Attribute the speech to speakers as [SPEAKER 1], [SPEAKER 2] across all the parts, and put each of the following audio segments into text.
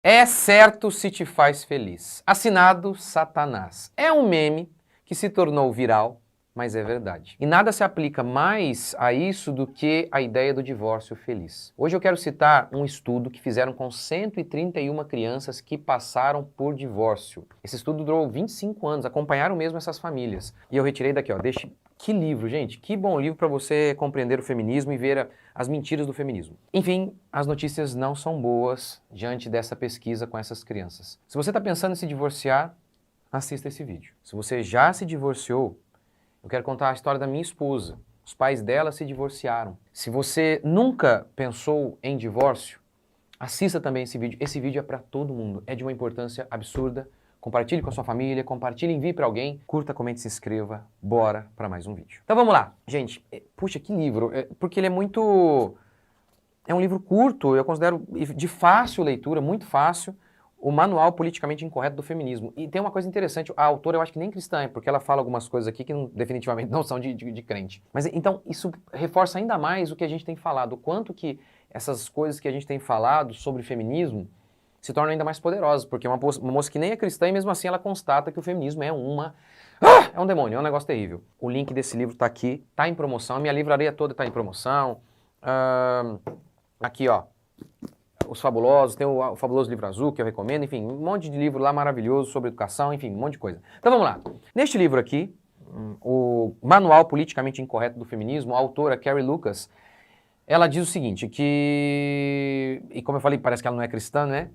[SPEAKER 1] É certo se te faz feliz. Assinado Satanás. É um meme que se tornou viral, mas é verdade. E nada se aplica mais a isso do que a ideia do divórcio feliz. Hoje eu quero citar um estudo que fizeram com 131 crianças que passaram por divórcio. Esse estudo durou 25 anos, acompanharam mesmo essas famílias. E eu retirei daqui, ó, que livro, gente, que bom livro para você compreender o feminismo e ver as mentiras do feminismo. Enfim, as notícias não são boas diante dessa pesquisa com essas crianças. Se você está pensando em se divorciar, assista esse vídeo. Se você já se divorciou, eu quero contar a história da minha esposa. Os pais dela se divorciaram. Se você nunca pensou em divórcio, assista também esse vídeo. Esse vídeo é para todo mundo. É de uma importância absurda. Compartilhe com a sua família, compartilhe, envie para alguém. Curta, comente, se inscreva. Bora para mais um vídeo. Então vamos lá. Gente, puxa, que livro. Porque ele é muito... É um livro curto, eu considero de fácil leitura, muito fácil. O Manual Politicamente Incorreto do Feminismo. E tem uma coisa interessante, a autora eu acho que nem cristã é, porque ela fala algumas coisas aqui que definitivamente não são de crente. Mas então isso reforça ainda mais o que a gente tem falado, o quanto que essas coisas que a gente tem falado sobre feminismo se tornam ainda mais poderosas, porque uma moça que nem é cristã e mesmo assim ela constata que o feminismo é é um demônio, é um negócio terrível. O link desse livro está aqui, está em promoção, a minha livraria toda está em promoção. Aqui, ó. Os Fabulosos, tem o Fabuloso Livro Azul, que eu recomendo, enfim, um monte de livro lá maravilhoso sobre educação, enfim, um monte de coisa. Então vamos lá. Neste livro aqui, o Manual Politicamente Incorreto do Feminismo, a autora Carrie Lucas, ela diz o seguinte, e como eu falei, parece que ela não é cristã, né?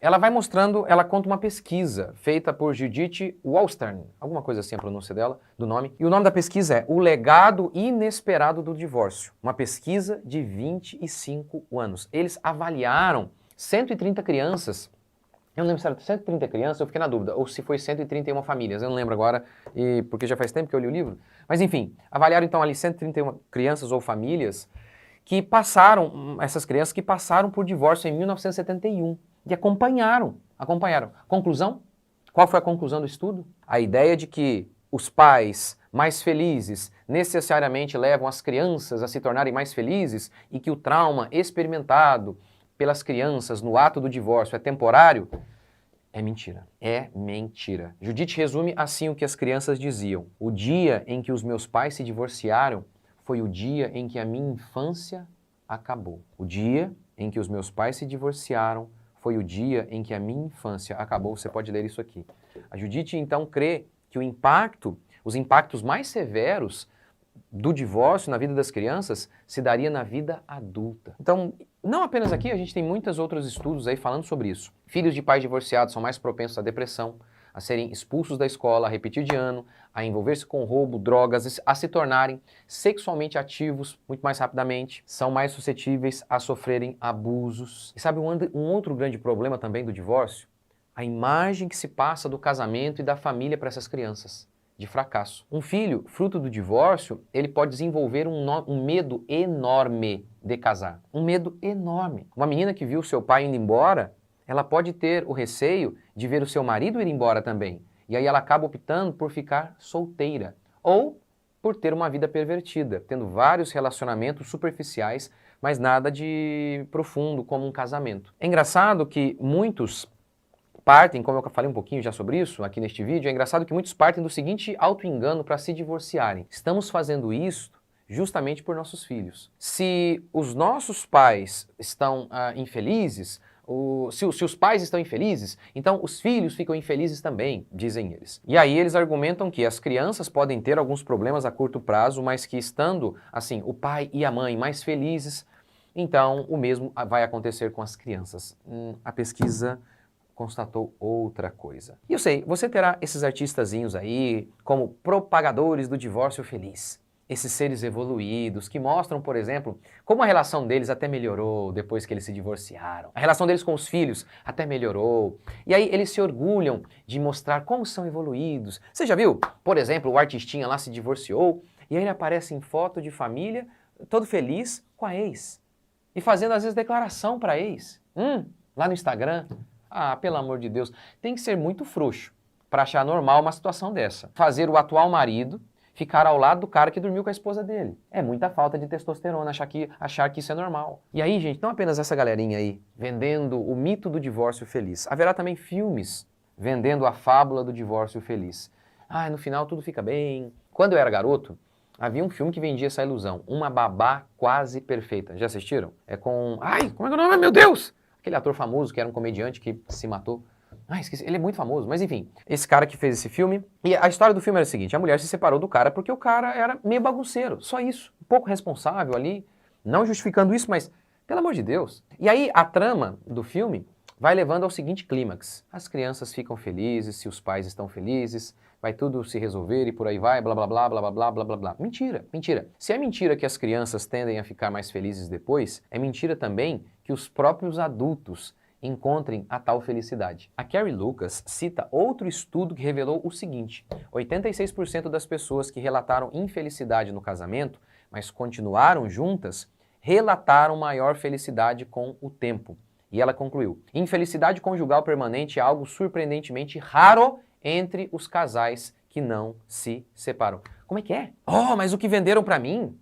[SPEAKER 1] Ela vai mostrando, ela conta uma pesquisa feita por Judith Wallstern, alguma coisa assim a pronúncia dela, do nome. E o nome da pesquisa é O Legado Inesperado do Divórcio, uma pesquisa de 25 anos. Eles avaliaram 130 crianças, eu não lembro se era 130 crianças, eu fiquei na dúvida, ou se foi 131 famílias, eu não lembro agora, porque já faz tempo que eu li o livro. Mas enfim, avaliaram então ali 131 crianças ou famílias que passaram, essas crianças que passaram por divórcio em 1971. E acompanharam. Conclusão? Qual foi a conclusão do estudo? A ideia de que os pais mais felizes necessariamente levam as crianças a se tornarem mais felizes e que o trauma experimentado pelas crianças no ato do divórcio é temporário, é mentira. É mentira. Judith resume assim o que as crianças diziam. O dia em que os meus pais se divorciaram foi o dia em que a minha infância acabou. O dia em que os meus pais se divorciaram foi o dia em que a minha infância acabou. Você pode ler isso aqui. A Judith, então, crê que os impactos mais severos do divórcio na vida das crianças se daria na vida adulta. Então, não apenas aqui, a gente tem muitos outros estudos aí falando sobre isso. Filhos de pais divorciados são mais propensos à depressão, a serem expulsos da escola, a repetir de ano, a envolver-se com roubo, drogas, a se tornarem sexualmente ativos muito mais rapidamente, são mais suscetíveis a sofrerem abusos. E sabe um outro grande problema também do divórcio? A imagem que se passa do casamento e da família para essas crianças, de fracasso. Um filho, fruto do divórcio, ele pode desenvolver um medo enorme de casar. Um medo enorme. Uma menina que viu seu pai indo embora, ela pode ter o receio de ver o seu marido ir embora também. E aí ela acaba optando por ficar solteira. Ou por ter uma vida pervertida, tendo vários relacionamentos superficiais, mas nada de profundo, como um casamento. É engraçado que muitos partem, como eu falei um pouquinho já sobre isso aqui neste vídeo, é engraçado que muitos partem do seguinte auto-engano para se divorciarem. Estamos fazendo isso justamente por nossos filhos. Se os nossos pais estão infelizes, se os pais estão infelizes, então os filhos ficam infelizes também, dizem eles. E aí eles argumentam que as crianças podem ter alguns problemas a curto prazo, mas que estando, assim, o pai e a mãe mais felizes, então o mesmo vai acontecer com as crianças. A pesquisa constatou outra coisa. E eu sei, você terá esses artistazinhos aí como propagadores do divórcio feliz. Esses seres evoluídos que mostram, por exemplo, como a relação deles até melhorou depois que eles se divorciaram. A relação deles com os filhos até melhorou. E aí eles se orgulham de mostrar como são evoluídos. Você já viu? Por exemplo, o artistinha lá se divorciou e aí ele aparece em foto de família, todo feliz com a ex. E fazendo às vezes declaração para ex. Lá no Instagram. Ah, pelo amor de Deus, tem que ser muito frouxo para achar normal uma situação dessa. Fazer o atual marido ficar ao lado do cara que dormiu com a esposa dele. É muita falta de testosterona achar que isso é normal. E aí, gente, não apenas essa galerinha aí vendendo o mito do divórcio feliz. Haverá também filmes vendendo a fábula do divórcio feliz. Ah, no final tudo fica bem. Quando eu era garoto, havia um filme que vendia essa ilusão. Uma babá quase perfeita. Já assistiram? É com... Ai, como é que é o nome? Meu Deus! Aquele ator famoso que era um comediante que se matou. Ah, esqueci. Ele é muito famoso, mas enfim. Esse cara que fez esse filme... E a história do filme era o seguinte. A mulher se separou do cara porque o cara era meio bagunceiro. Só isso. Um pouco responsável ali. Não justificando isso, mas... Pelo amor de Deus. E aí, a trama do filme vai levando ao seguinte clímax. As crianças ficam felizes se os pais estão felizes. Vai tudo se resolver e por aí vai, blá, blá, blá, blá, blá, blá, blá, blá, blá. Mentira, mentira. Se é mentira que as crianças tendem a ficar mais felizes depois, é mentira também que os próprios adultos encontrem a tal felicidade. A Carrie Lucas cita outro estudo que revelou o seguinte: 86% das pessoas que relataram infelicidade no casamento, mas continuaram juntas, relataram maior felicidade com o tempo. E ela concluiu: infelicidade conjugal permanente é algo surpreendentemente raro entre os casais que não se separam. Como é que é? Oh, mas o que venderam pra mim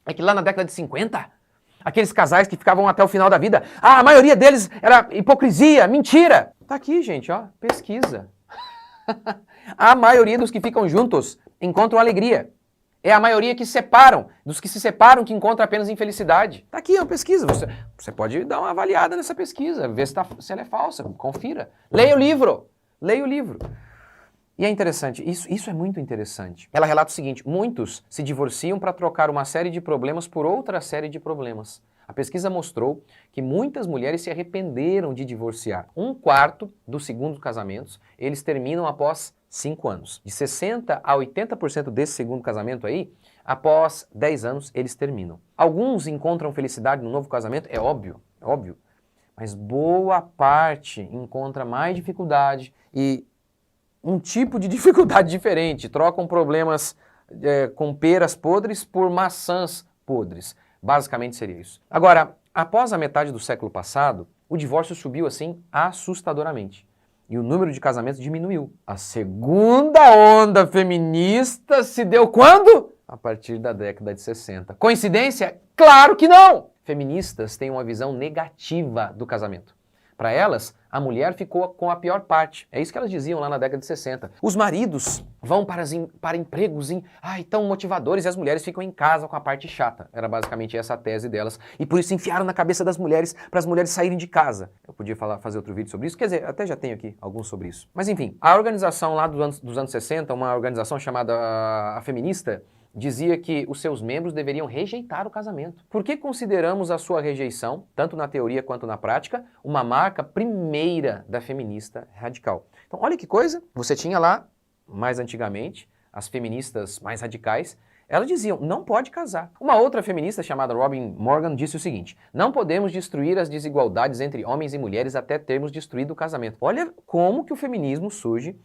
[SPEAKER 1] é que lá na década de 50, aqueles casais que ficavam até o final da vida, a maioria deles era hipocrisia, mentira. Tá aqui, gente, ó, pesquisa. A maioria dos que ficam juntos encontram alegria. É a maioria que se separam, dos que se separam que encontram apenas infelicidade. Tá aqui, é uma pesquisa. Você pode dar uma avaliada nessa pesquisa, ver se ela é falsa, confira. Leia o livro. Leia o livro. E é interessante, isso é muito interessante. Ela relata o seguinte: muitos se divorciam para trocar uma série de problemas por outra série de problemas. A pesquisa mostrou que muitas mulheres se arrependeram de divorciar. 1/4 dos segundos casamentos, eles terminam após 5 anos. De 60% a 80% desse segundo casamento aí, após 10 anos, eles terminam. Alguns encontram felicidade no novo casamento, é óbvio, mas boa parte encontra mais dificuldade e um tipo de dificuldade diferente. Trocam problemas com peras podres por maçãs podres. Basicamente seria isso. Agora, após a metade do século passado, o divórcio subiu assim assustadoramente. E o número de casamentos diminuiu. A segunda onda feminista se deu quando? A partir da década de 60. Coincidência? Claro que não! Feministas têm uma visão negativa do casamento. Para elas, a mulher ficou com a pior parte. É isso que elas diziam lá na década de 60. Os maridos vão para empregos tão motivadores e as mulheres ficam em casa com a parte chata. Era basicamente essa a tese delas. E por isso enfiaram na cabeça das mulheres para as mulheres saírem de casa. Eu podia fazer outro vídeo sobre isso, quer dizer, até já tenho aqui alguns sobre isso. Mas enfim, a organização lá dos anos 60, uma organização chamada a Feminista, dizia que os seus membros deveriam rejeitar o casamento. Por que consideramos a sua rejeição, tanto na teoria quanto na prática, uma marca primeira da feminista radical? Então, olha que coisa, você tinha lá, mais antigamente, as feministas mais radicais, elas diziam, não pode casar. Uma outra feminista chamada Robin Morgan disse o seguinte: não podemos destruir as desigualdades entre homens e mulheres até termos destruído o casamento. Olha como que o feminismo surge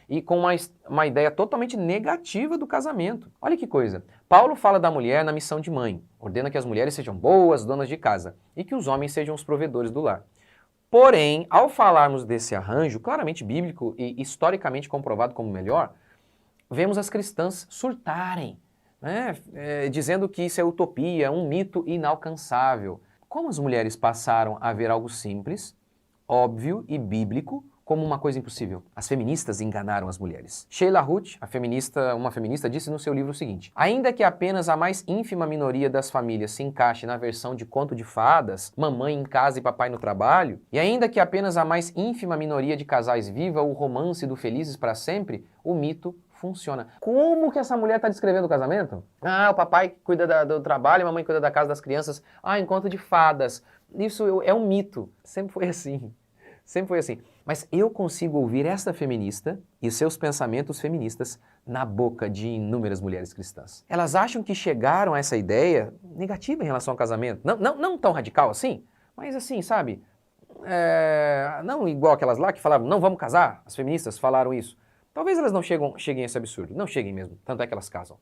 [SPEAKER 1] e com uma ideia totalmente negativa do casamento. Olha que coisa. Paulo fala da mulher na missão de mãe, ordena que as mulheres sejam boas donas de casa e que os homens sejam os provedores do lar. Porém, ao falarmos desse arranjo, claramente bíblico e historicamente comprovado como melhor, vemos as cristãs surtarem, dizendo que isso é utopia, um mito inalcançável. Como as mulheres passaram a ver algo simples, óbvio e bíblico como uma coisa impossível? As feministas enganaram as mulheres. Sheila Ruth, uma feminista, disse no seu livro o seguinte: ainda que apenas a mais ínfima minoria das famílias se encaixe na versão de conto de fadas, mamãe em casa e papai no trabalho, e ainda que apenas a mais ínfima minoria de casais viva o romance do felizes para sempre, o mito funciona. Como que essa mulher está descrevendo o casamento? O papai cuida do trabalho, a mamãe cuida da casa das crianças. Em conto de fadas. Isso é um mito. Sempre foi assim. Sempre foi assim. Mas eu consigo ouvir esta feminista e os seus pensamentos feministas na boca de inúmeras mulheres cristãs. Elas acham que chegaram a essa ideia negativa em relação ao casamento. Não tão radical assim, mas assim, sabe? Não igual aquelas lá que falavam, não vamos casar. As feministas falaram isso. Talvez elas não cheguem a esse absurdo. Não cheguem mesmo. Tanto é que elas casam.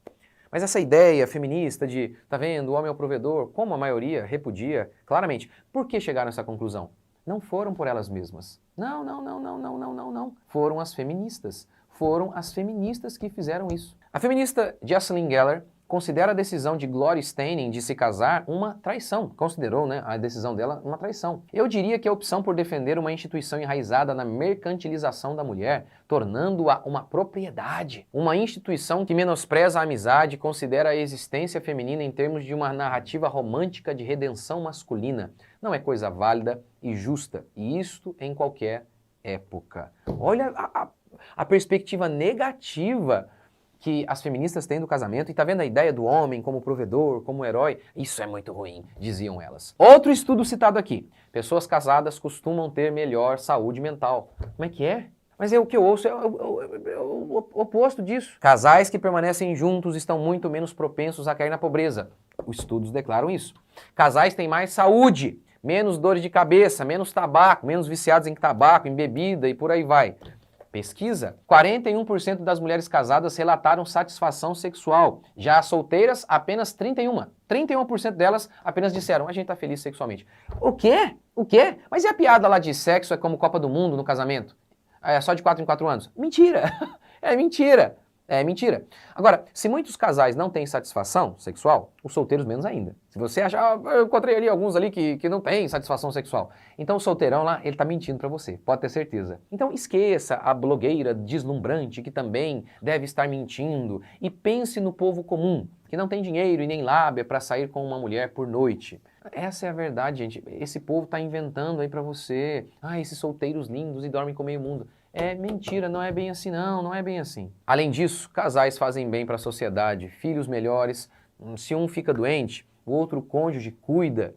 [SPEAKER 1] Mas essa ideia feminista de, tá vendo, o homem é o provedor, como a maioria repudia, claramente. Por que chegaram a essa conclusão? Não foram por elas mesmas. Não. Foram as feministas. foram as feministas que fizeram isso. A feminista Jocelyn Geller considera a decisão de Gloria Steinem de se casar uma traição. Considerou, né, a decisão dela uma traição. Eu diria que a opção por defender uma instituição enraizada na mercantilização da mulher, tornando-a uma propriedade. Uma instituição que menospreza a amizade e considera a existência feminina em termos de uma narrativa romântica de redenção masculina. Não é coisa válida e justa, e isto em qualquer época. Olha a perspectiva negativa que as feministas têm do casamento, e tá vendo a ideia do homem como provedor, como herói? Isso é muito ruim, diziam elas. Outro estudo citado aqui. Pessoas casadas costumam ter melhor saúde mental. Como é que é? Mas o que eu ouço é o oposto disso. Casais que permanecem juntos estão muito menos propensos a cair na pobreza. Os estudos declaram isso. Casais têm mais saúde, menos dores de cabeça, menos tabaco, menos viciados em tabaco, em bebida e por aí vai. Pesquisa, 41% das mulheres casadas relataram satisfação sexual. Já as solteiras, apenas 31%. 31% delas apenas disseram, a gente tá feliz sexualmente. O quê? O quê? Mas e a piada lá de sexo é como Copa do Mundo no casamento? É só de 4 em 4 anos? Mentira! É mentira! É mentira. Agora, se muitos casais não têm satisfação sexual, os solteiros menos ainda. Se você achar, eu encontrei ali alguns ali que não têm satisfação sexual. Então o solteirão lá, ele tá mentindo pra você, pode ter certeza. Então esqueça a blogueira deslumbrante que também deve estar mentindo e pense no povo comum, que não tem dinheiro e nem lábia para sair com uma mulher por noite. Essa é a verdade, gente. Esse povo tá inventando aí pra você. Ah, esses solteiros lindos e dormem com meio mundo. É mentira, não é bem assim não, não é bem assim. Além disso, casais fazem bem para a sociedade, filhos melhores, se um fica doente, o outro cônjuge cuida.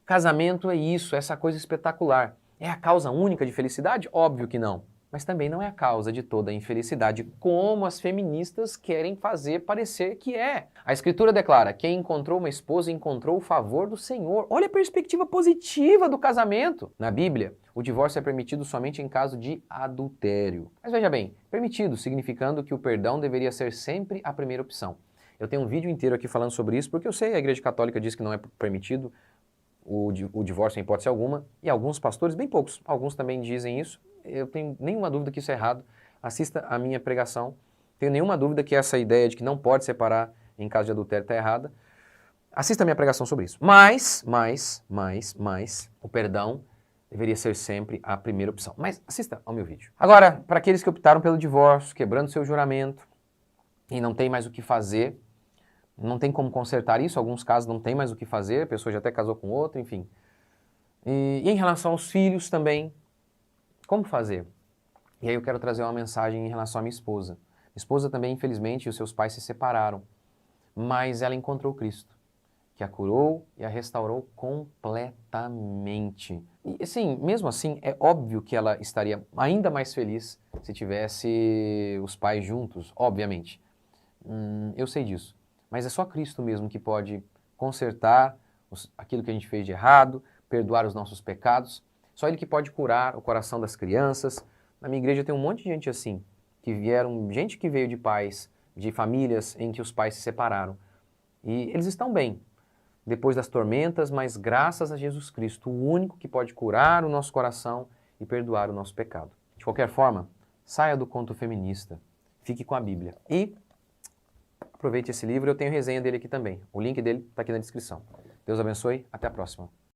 [SPEAKER 1] Casamento é isso, essa coisa espetacular. É a causa única de felicidade? Óbvio que não. Mas também não é a causa de toda a infelicidade, como as feministas querem fazer parecer que é. A Escritura declara, quem encontrou uma esposa encontrou o favor do Senhor. Olha a perspectiva positiva do casamento. Na Bíblia, o divórcio é permitido somente em caso de adultério. Mas veja bem, permitido, significando que o perdão deveria ser sempre a primeira opção. Eu tenho um vídeo inteiro aqui falando sobre isso, porque eu sei, a Igreja Católica diz que não é permitido o divórcio em hipótese alguma, e alguns pastores, bem poucos, alguns também dizem isso. Eu tenho nenhuma dúvida que isso é errado. Assista a minha pregação. Tenho nenhuma dúvida que essa ideia de que não pode separar em caso de adultério está errada. Assista a minha pregação sobre isso. Mas, o perdão deveria ser sempre a primeira opção. Mas assista ao meu vídeo. Agora, para aqueles que optaram pelo divórcio, quebrando seu juramento, e não tem mais o que fazer, não tem como consertar isso, alguns casos não tem mais o que fazer, a pessoa já até casou com outro, enfim. E em relação aos filhos também, como fazer? E aí eu quero trazer uma mensagem em relação à minha esposa. Minha esposa também, infelizmente, os seus pais se separaram, mas ela encontrou Cristo, que a curou e a restaurou completamente. E assim, mesmo assim, é óbvio que ela estaria ainda mais feliz se tivesse os pais juntos, obviamente. Eu sei disso. Mas é só Cristo mesmo que pode consertar aquilo que a gente fez de errado, perdoar os nossos pecados. Só Ele que pode curar o coração das crianças. Na minha igreja tem um monte de gente assim, gente que veio de pais, de famílias em que os pais se separaram. E eles estão bem, depois das tormentas, mas graças a Jesus Cristo, o único que pode curar o nosso coração e perdoar o nosso pecado. De qualquer forma, saia do conto feminista, fique com a Bíblia. E aproveite esse livro, eu tenho resenha dele aqui também. O link dele está aqui na descrição. Deus abençoe, até a próxima.